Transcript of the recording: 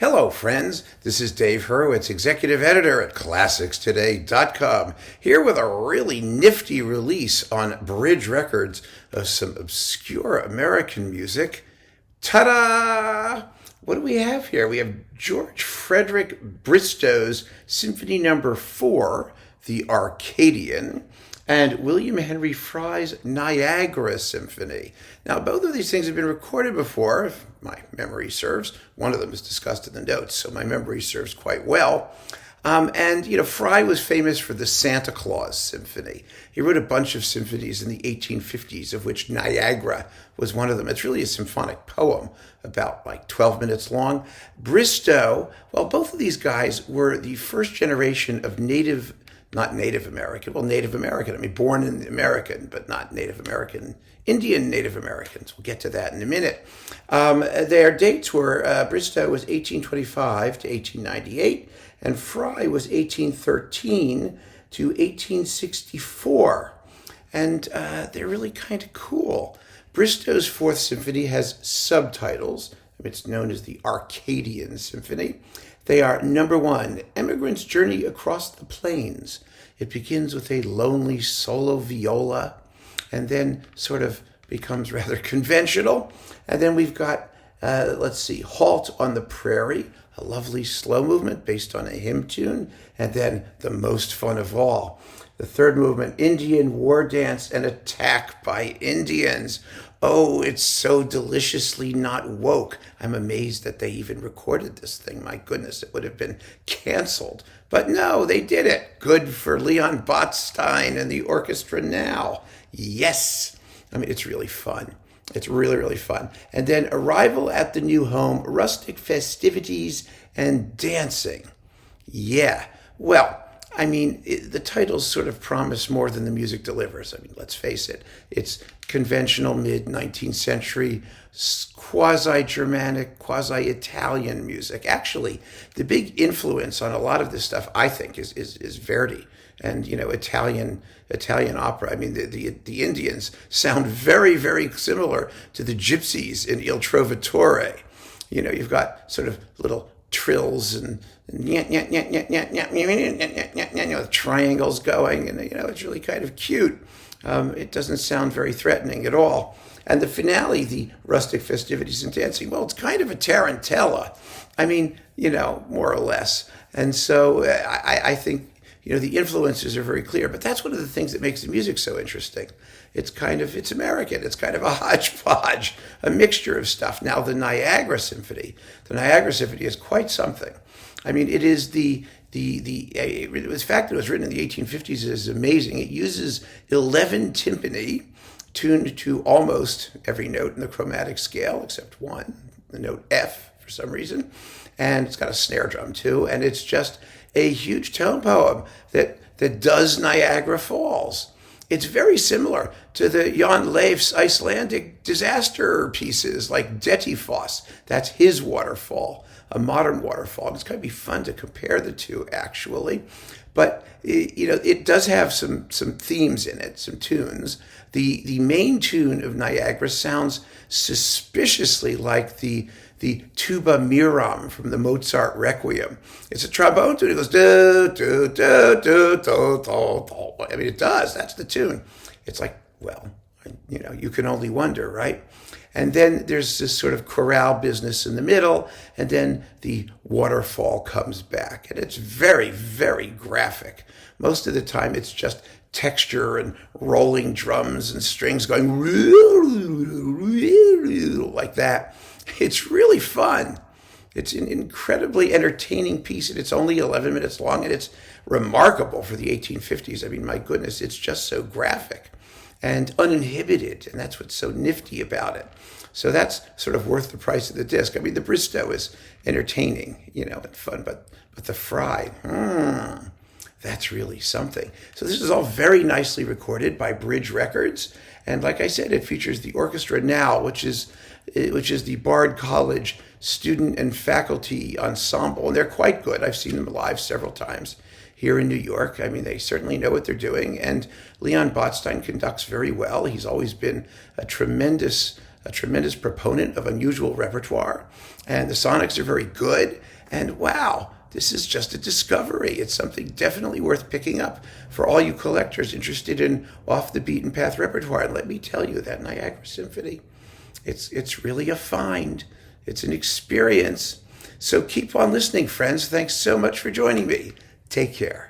Hello, friends. This is Dave Hurwitz, executive editor at ClassicsToday.com, here with a really nifty release on Bridge Records of some obscure American music. Ta-da! What do we have here? We have George Frederick Bristow's Symphony No. 4, the Arcadian, and William Henry Fry's Niagara Symphony. Now, both of these things have been recorded before, if my memory serves. One of them is discussed in the notes, so my memory serves quite well. Fry was famous for the Santa Claus Symphony. He wrote a bunch of symphonies in the 1850s, of which Niagara was one of them. It's really a symphonic poem, about 12 minutes long. Bristow, well, both of these guys were the first generation of Native American. I mean, born in American, but not Native American. Indian Native Americans. We'll get to that in a minute. Their dates were, Bristow was 1825 to 1898, and Fry was 1813 to 1864. And they're really kind of cool. Bristow's Fourth Symphony has subtitles. It's known as the Arcadian Symphony. They are number 1, Emigrant's Journey Across the Plains. It begins with a lonely solo viola and then sort of becomes rather conventional. And then we've got, Halt on the Prairie, a lovely slow movement based on a hymn tune. And then the most fun of all, the third movement, Indian War Dance and Attack by Indians. Oh, it's so deliciously not woke. I'm amazed that they even recorded this thing. My goodness, it would have been canceled. But no, they did it. Good for Leon Botstein and the orchestra now. Yes. I mean, it's really fun. It's really, really fun. And then Arrival at the New Home, Rustic Festivities and Dancing. Yeah. Well, I mean, the titles sort of promise more than the music delivers. I mean, let's face it. It's conventional mid-19th century, quasi-Germanic, quasi-Italian music. Actually, the big influence on a lot of this stuff, I think, is Verdi and, Italian opera. I mean, the Indians sound very, very similar to the gypsies in Il Trovatore. You've got sort of little trills and triangles going, and it's really kind of cute. It doesn't sound very threatening at all. And the finale, the Rustic Festivities and Dancing, well, it's kind of a tarantella. I mean, more or less. And so I think, the influences are very clear. But that's one of the things that makes the music so interesting. It's American. It's kind of a hodgepodge, a mixture of stuff. Now, the Niagara Symphony is quite something. I mean, it is the fact that it was written in the 1850s is amazing. It uses 11 timpani tuned to almost every note in the chromatic scale except one, the note F for some reason. And it's got a snare drum too. And it's just a huge tone poem that does Niagara Falls. It's very similar to the Jan Leif's Icelandic disaster pieces like Dettifoss. That's his waterfall, a modern waterfall. It's going to be fun to compare the two, actually. But, it does have some themes in it, some tunes. The main tune of Niagara sounds suspiciously like the tuba miram from the Mozart Requiem. It's a trombone tune. It goes do do do do do do do. I mean, it does. That's the tune. It's like, well, you can only wonder, right? And then there's this sort of chorale business in the middle, and then the waterfall comes back, and it's very, very graphic. Most of the time, it's just texture and rolling drums and strings going like that. It's really fun. It's an incredibly entertaining piece, and it's only 11 minutes long, and it's remarkable for the 1850s. I mean, my goodness, it's just so graphic and uninhibited, and that's what's so nifty about it. So that's sort of worth the price of the disc. I mean, the Bristow is entertaining, and fun, but the Fry, that's really something. So this is all very nicely recorded by Bridge Records, and like I said, it features the Orchestra now, which is the Bard College student and faculty ensemble, and they're quite good. I've seen them live several times here in New York. I mean, they certainly know what they're doing, and Leon Botstein conducts very well. He's always been a tremendous a tremendous proponent of unusual repertoire, and the sonics are very good. And wow, this is just a discovery. It's something definitely worth picking up for all you collectors interested in off-the-beaten-path repertoire. And let me tell you, that Niagara Symphony, it's really a find. It's an experience. So keep on listening, friends. Thanks so much for joining me. Take care.